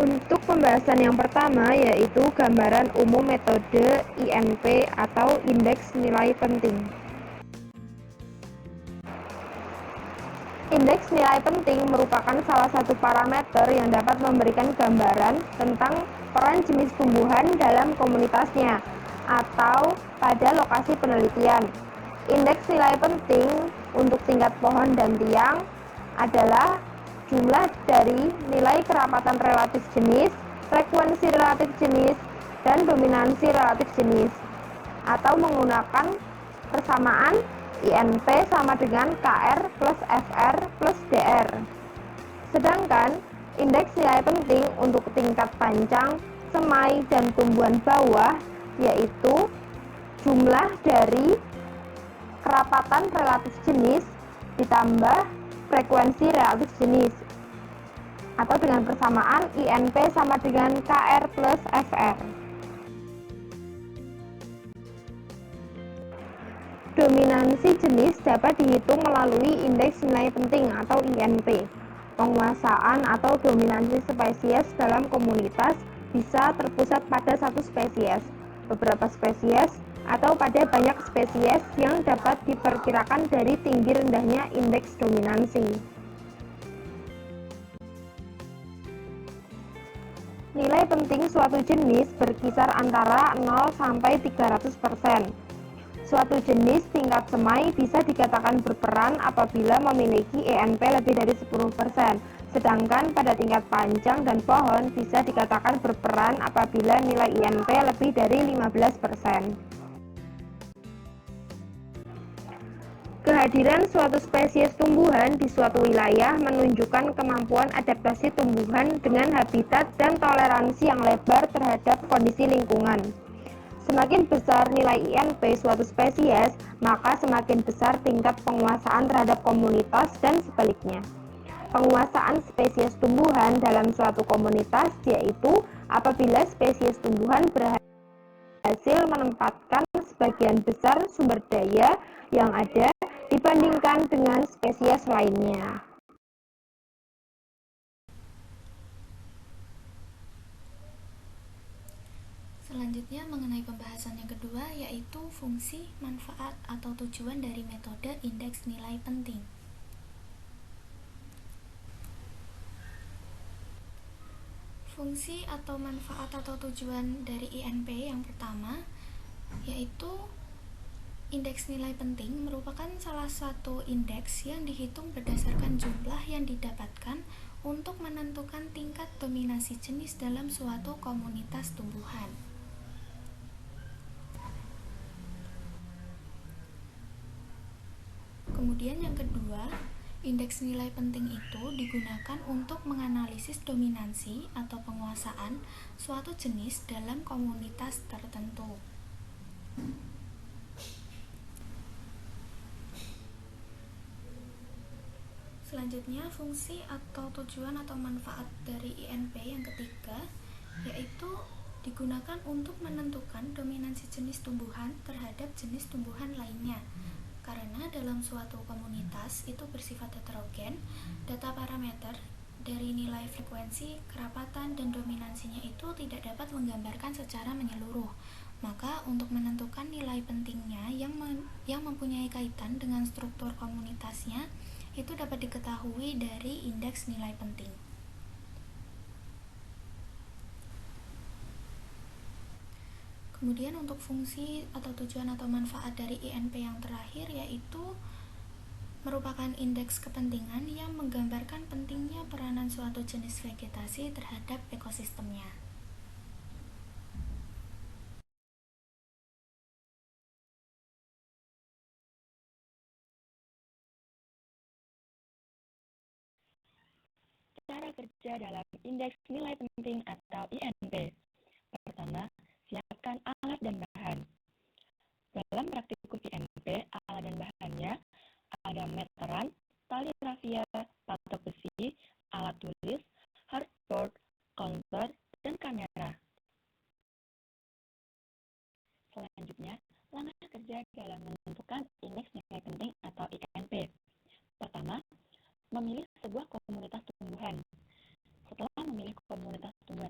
Untuk pembahasan yang pertama yaitu gambaran umum metode INP atau Indeks Nilai Penting. Indeks nilai penting merupakan salah satu parameter yang dapat memberikan gambaran tentang peran jenis tumbuhan dalam komunitasnya atau pada lokasi penelitian. Indeks nilai penting untuk tingkat pohon dan tiang adalah jumlah dari nilai kerapatan relatif jenis, frekuensi relatif jenis, dan dominansi relatif jenis, atau menggunakan persamaan INP sama dengan KR plus FR plus DR. Sedangkan indeks nilai penting untuk tingkat pancang, semai, dan tumbuhan bawah yaitu jumlah dari kerapatan relatif jenis ditambah frekuensi relatif jenis, atau dengan persamaan INP sama dengan KR plus FR. Dominansi jenis dapat dihitung melalui indeks nilai penting atau INP. Penguasaan atau dominansi spesies dalam komunitas bisa terpusat pada satu spesies, beberapa spesies, atau pada banyak spesies yang dapat diperkirakan dari tinggi rendahnya indeks dominansi. Nilai penting suatu jenis berkisar antara 0 sampai 300%. Suatu jenis tingkat semai bisa dikatakan berperan apabila memiliki ENP lebih dari 10%, sedangkan pada tingkat pancang dan pohon bisa dikatakan berperan apabila nilai INP lebih dari 15%. Kehadiran suatu spesies tumbuhan di suatu wilayah menunjukkan kemampuan adaptasi tumbuhan dengan habitat dan toleransi yang lebar terhadap kondisi lingkungan. Semakin besar nilai INP suatu spesies, maka semakin besar tingkat penguasaan terhadap komunitas dan sebaliknya. Penguasaan spesies tumbuhan dalam suatu komunitas yaitu apabila spesies tumbuhan berhasil menempatkan sebagian besar sumber daya yang ada dibandingkan dengan spesies lainnya. Selanjutnya mengenai pembahasan yang kedua yaitu fungsi, manfaat, atau tujuan dari metode indeks nilai penting. Fungsi atau manfaat atau tujuan dari INP yang pertama yaitu indeks nilai penting merupakan salah satu indeks yang dihitung berdasarkan jumlah yang didapatkan untuk menentukan tingkat dominasi jenis dalam suatu komunitas tumbuhan. Kemudian yang kedua, indeks nilai penting itu digunakan untuk menganalisis dominansi atau penguasaan suatu jenis dalam komunitas tertentu. Selanjutnya, fungsi atau tujuan atau manfaat dari INP yang ketiga yaitu digunakan untuk menentukan dominansi jenis tumbuhan terhadap jenis tumbuhan lainnya. Karena dalam suatu komunitas itu bersifat heterogen, data parameter dari nilai frekuensi, kerapatan, dan dominansinya itu tidak dapat menggambarkan secara menyeluruh. Maka untuk menentukan nilai pentingnya yang mempunyai kaitan dengan struktur komunitasnya itu dapat diketahui dari indeks nilai penting. Kemudian untuk fungsi atau tujuan atau manfaat dari INP yang terakhir yaitu merupakan indeks kepentingan yang menggambarkan pentingnya peranan suatu jenis vegetasi terhadap ekosistemnya. Cara kerja dalam indeks nilai penting atau INP. Pertama, siapkan alat dan bahan. Dalam praktikum INP, alat dan bahannya ada meteran, tali rafia, patok besi, alat tulis, hardboard, counter, dan kamera. Selanjutnya, langkah kerja dalam menentukan indeks nilai penting atau INP. Pertama, memilih sebuah komunitas tumbuhan. Setelah memilih komunitas tumbuhan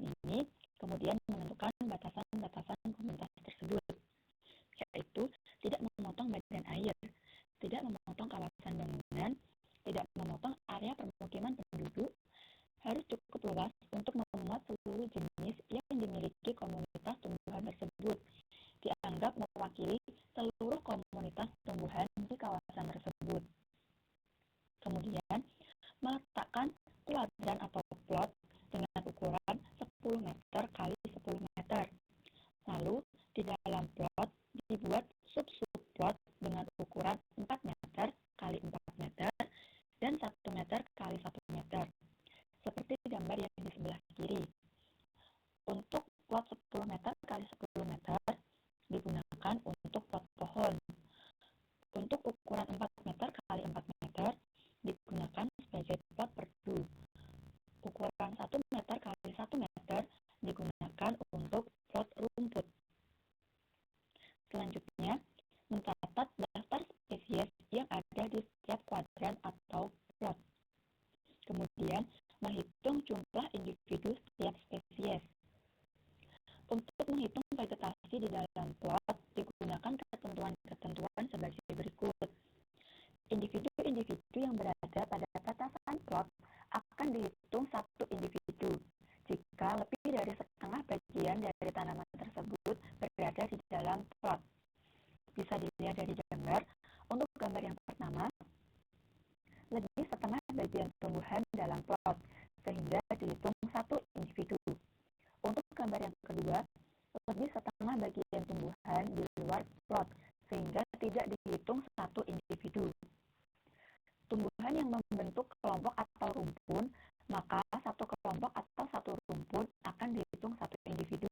ukuran 4 meter kali 4 meter digunakan sebagai plot perdu. Ukuran 1 meter kali 1 meter digunakan untuk plot rumput. Selanjutnya, mencatat daftar spesies yang ada di setiap kuadran atau plot. Kemudian, menghitung jumlah individu setiap spesies. Untuk menghitung vegetasi di dalam plot, digunakan ketentuan-ketentuan sebagai berikut. Individu-individu yang berada pada batasan plot akan dihitung satu individu jika lebih dari setengah bagian dari tanaman tersebut berada di dalam plot. Bisa dilihat dari gambar. Untuk gambar yang pertama, lebih setengah bagian tumbuhan dalam plot, sehingga dihitung satu individu. Untuk gambar yang kedua, lebih setengah bagian tumbuhan di luar plot, sehingga tidak dihitung satu individu. Tumbuhan yang membentuk kelompok atau rumpun, maka satu kelompok atau satu rumpun akan dihitung satu individu.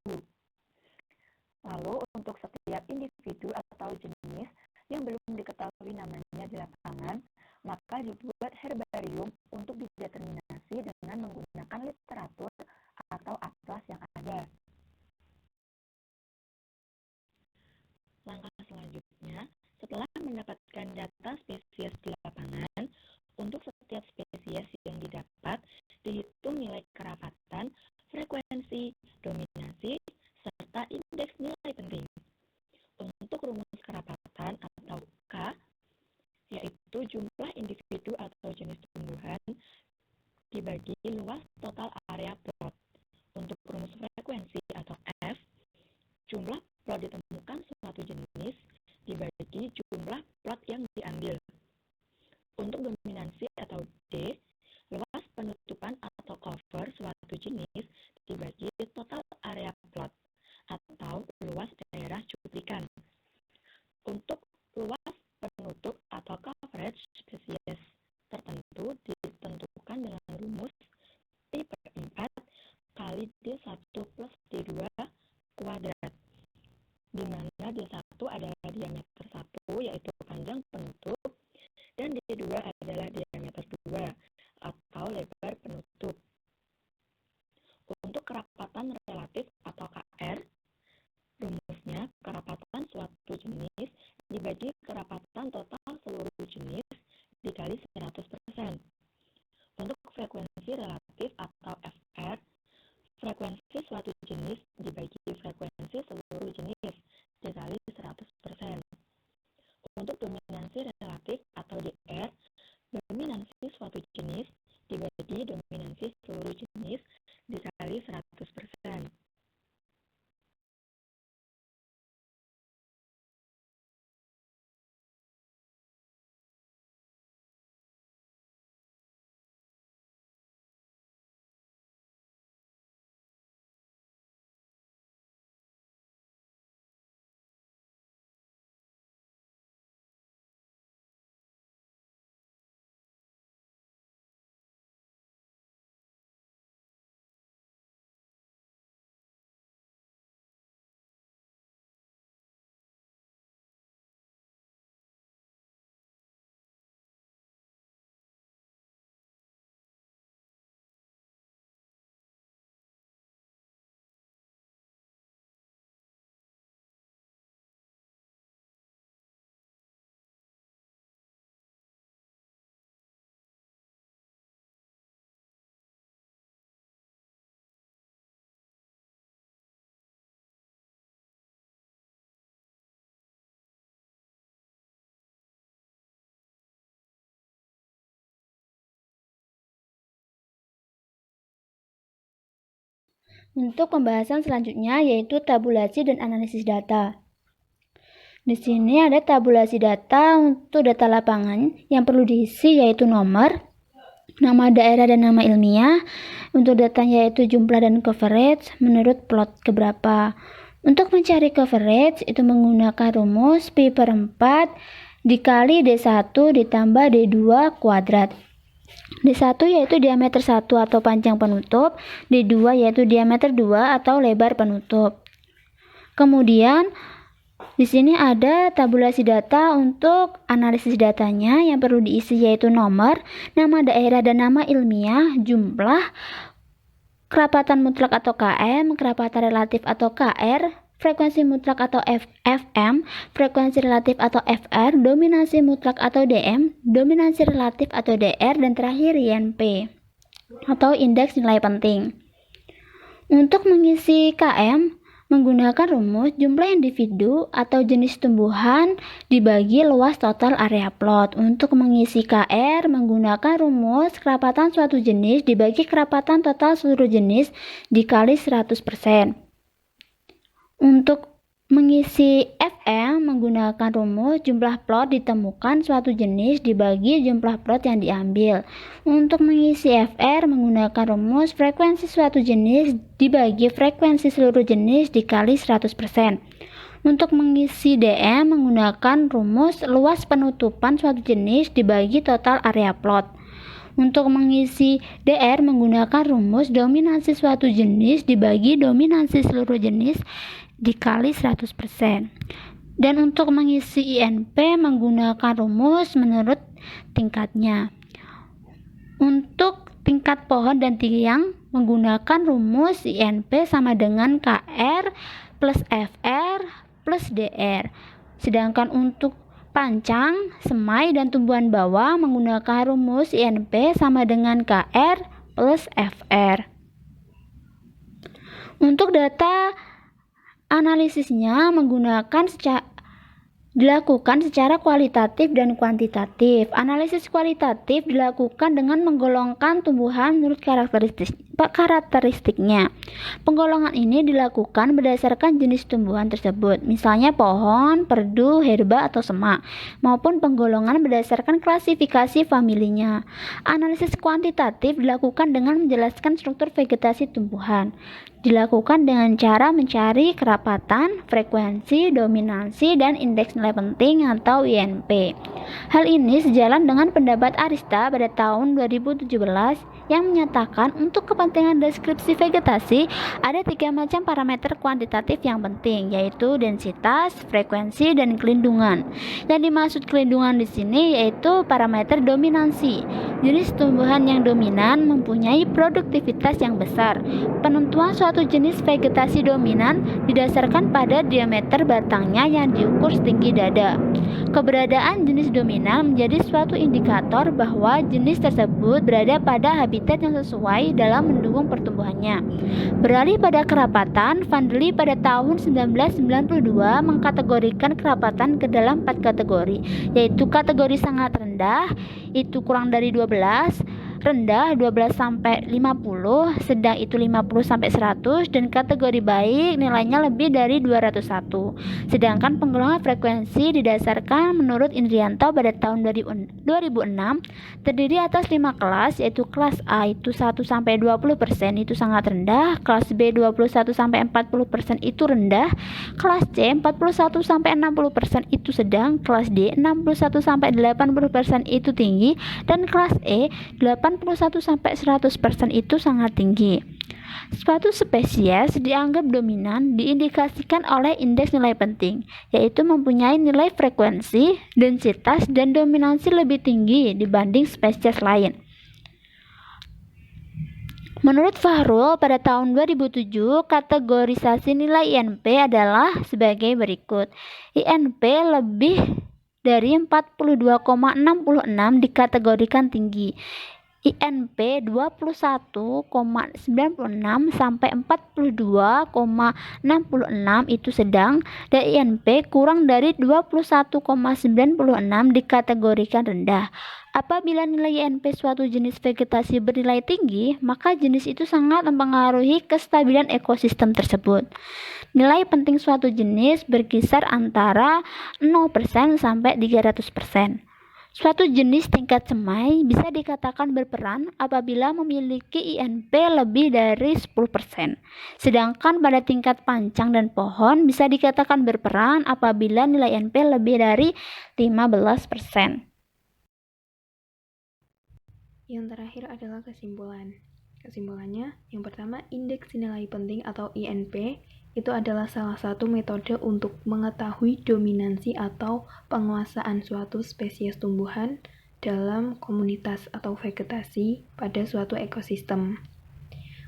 Lalu untuk setiap individu atau jenis yang belum diketahui namanya di lapangan, maka dibuat herbarium untuk dideterminasi dengan menggunakan literatur atau atlas yang ada. Langkah selanjutnya, setelah mendapatkan data spesies di lapangan, untuk setiap spesies yang didapat, dihitung nilai kerapatan, frekuensi, dominasi, serta indeks nilai penting. Untuk rumus kerapatan atau K, yaitu jumlah individu atau jenis tumbuhan dibagi luas total area plot. Untuk rumus frekuensi atau F, jumlah plot ditemukan suatu jenis dibagi jumlah plot yang diambil. Untuk dominansi atau D, luas penutupan atau cover suatu jenis dibagi total area plot atau luas daerah cuplikan. Untuk luas penutup atau coverage spesies tertentu ditentukan dengan rumus P/4 kali D1 plus D2 kuadrat, di mana D1 adalah diameter 1 yaitu panjang penutup, dan D2 adalah diameter 2 atau lebar penutup. Untuk kerapatan relatif atau KR, rumusnya kerapatan suatu jenis dibagi kerapatan total seluruh jenis dikali 100%. Untuk frekuensi relatif atau FR, frekuensi suatu jenis dibagi frekuensi seluruh jenis dikali 100%. Untuk dominansi relatif atau DR, dominansi suatu jenis dibagi dominansi seluruh jenis dikali 100%. Untuk pembahasan selanjutnya yaitu tabulasi dan analisis data. Di sini ada tabulasi data untuk data lapangan yang perlu diisi yaitu nomor, nama daerah dan nama ilmiah. Untuk datanya yaitu jumlah dan coverage menurut plot keberapa. Untuk mencari coverage itu menggunakan rumus Pi/4 dikali D1 ditambah D2 kuadrat. D1 yaitu diameter 1 atau panjang penutup, D2 yaitu diameter 2 atau lebar penutup. Kemudian Di sini ada tabulasi data untuk analisis datanya yang perlu diisi yaitu nomor, nama daerah dan nama ilmiah, jumlah, kerapatan mutlak atau KM, kerapatan relatif atau KR, frekuensi mutlak atau FM, frekuensi relatif atau FR, dominasi mutlak atau DM, dominasi relatif atau DR, dan terakhir INP atau indeks nilai penting. Untuk mengisi KM, menggunakan rumus jumlah individu atau jenis tumbuhan dibagi luas total area plot. Untuk mengisi KR, menggunakan rumus kerapatan suatu jenis dibagi kerapatan total seluruh jenis dikali 100%. Untuk mengisi FM, menggunakan rumus jumlah plot ditemukan suatu jenis dibagi jumlah plot yang diambil. Untuk mengisi FR, menggunakan rumus frekuensi suatu jenis dibagi frekuensi seluruh jenis dikali 100%. Untuk mengisi DM, menggunakan rumus luas penutupan suatu jenis dibagi total area plot. Untuk mengisi DR, menggunakan rumus dominasi suatu jenis dibagi dominasi seluruh jenis dikali 100%. Dan untuk mengisi INP, menggunakan rumus menurut tingkatnya. Untuk tingkat pohon dan tiang, menggunakan rumus INP sama dengan KR plus FR plus DR. Sedangkan untuk pancang, semai, dan tumbuhan bawah, menggunakan rumus INP sama dengan KR plus FR. Untuk data analisisnya dilakukan secara kualitatif dan kuantitatif. Analisis kualitatif dilakukan dengan menggolongkan tumbuhan menurut karakteristiknya. Penggolongan ini dilakukan berdasarkan jenis tumbuhan tersebut, misalnya pohon, perdu, herba, atau semak, maupun penggolongan berdasarkan klasifikasi familinya. Analisis kuantitatif dilakukan dengan menjelaskan struktur vegetasi tumbuhan. Dilakukan dengan cara mencari kerapatan, frekuensi, dominansi, dan indeks nilai penting atau INP. Hal ini sejalan dengan pendapat Arista pada tahun 2017 yang menyatakan untuk kepentingan deskripsi vegetasi ada 3 macam parameter kuantitatif yang penting, yaitu densitas, frekuensi, dan kelindungan. Yang dimaksud kelindungan di sini yaitu parameter dominansi. Jenis tumbuhan yang dominan mempunyai produktivitas yang besar. Penentuan suatu jenis vegetasi dominan didasarkan pada diameter batangnya yang diukur setinggi dada. Keberadaan jenis dominan menjadi suatu indikator bahwa jenis tersebut berada pada habitat yang sesuai dalam mendukung pertumbuhannya. Beralih pada kerapatan, Van Dely pada tahun 1992 mengkategorikan kerapatan ke dalam 4 kategori, yaitu kategori sangat rendah, itu kurang dari 12, rendah 12 sampai 50, sedang itu 50 sampai 100, dan kategori baik nilainya lebih dari 201. Sedangkan penggolongan frekuensi didasarkan menurut Indrianto pada tahun 2006 terdiri atas 5 kelas, yaitu kelas A itu 1 sampai 20% itu sangat rendah, kelas B 21 sampai 40% itu rendah, kelas C 41 sampai 60% itu sedang, kelas D 61 sampai 80% itu tinggi, dan kelas E 81 sampai 100% itu sangat tinggi. Suatu spesies dianggap dominan diindikasikan oleh indeks nilai penting, yaitu mempunyai nilai frekuensi, densitas, dan dominansi lebih tinggi dibanding spesies lain. Menurut Fahrul pada tahun 2007, kategorisasi nilai INP adalah sebagai berikut. INP lebih dari 42,66 dikategorikan tinggi. INP 21,96 sampai 42,66 itu sedang, dan INP kurang dari 21,96 dikategorikan rendah. Apabila nilai INP suatu jenis vegetasi bernilai tinggi, maka jenis itu sangat mempengaruhi kestabilan ekosistem tersebut. Nilai penting suatu jenis berkisar antara 0% sampai 300%. Suatu jenis tingkat semai bisa dikatakan berperan apabila memiliki INP lebih dari 10%. Sedangkan pada tingkat pancang dan pohon bisa dikatakan berperan apabila nilai INP lebih dari 15%. Yang terakhir adalah kesimpulan. Kesimpulannya, yang pertama, indeks nilai penting atau INP itu adalah salah satu metode untuk mengetahui dominansi atau penguasaan suatu spesies tumbuhan dalam komunitas atau vegetasi pada suatu ekosistem.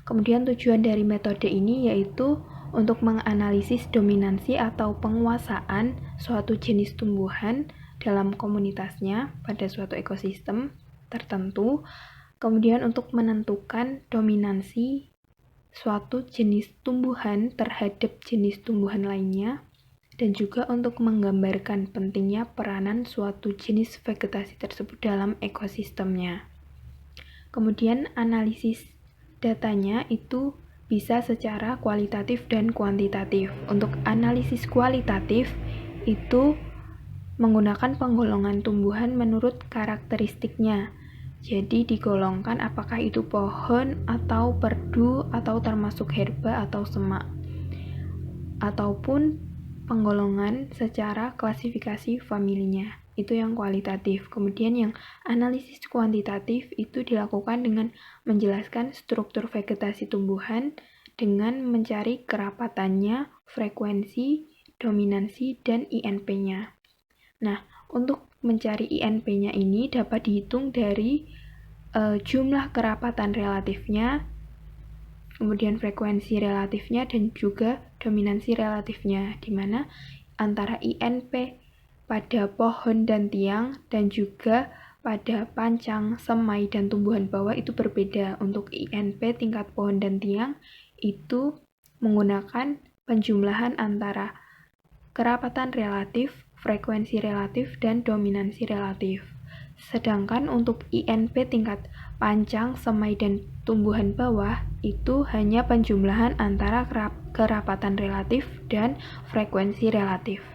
Kemudian tujuan dari metode ini yaitu untuk menganalisis dominansi atau penguasaan suatu jenis tumbuhan dalam komunitasnya pada suatu ekosistem tertentu, kemudian untuk menentukan dominansi suatu jenis tumbuhan terhadap jenis tumbuhan lainnya, dan juga untuk menggambarkan pentingnya peranan suatu jenis vegetasi tersebut dalam ekosistemnya. Kemudian analisis datanya itu bisa secara kualitatif dan kuantitatif. Untuk analisis kualitatif itu menggunakan penggolongan tumbuhan menurut karakteristiknya. Jadi digolongkan apakah itu pohon atau perdu atau termasuk herba atau semak. Ataupun penggolongan secara klasifikasi familinya. Itu yang kualitatif. Kemudian yang analisis kuantitatif itu dilakukan dengan menjelaskan struktur vegetasi tumbuhan dengan mencari kerapatannya, frekuensi, dominansi, dan INP-nya. Nah, untuk mencari INP-nya ini dapat dihitung dari jumlah kerapatan relatifnya, kemudian frekuensi relatifnya, dan juga dominansi relatifnya, di mana antara INP pada pohon dan tiang dan juga pada pancang, semai, dan tumbuhan bawah itu berbeda. Untuk INP tingkat pohon dan tiang itu menggunakan penjumlahan antara kerapatan relatif, frekuensi relatif, dan dominansi relatif. Sedangkan untuk INP tingkat pancang, semai, dan tumbuhan bawah itu hanya penjumlahan antara kerapatan relatif dan frekuensi relatif.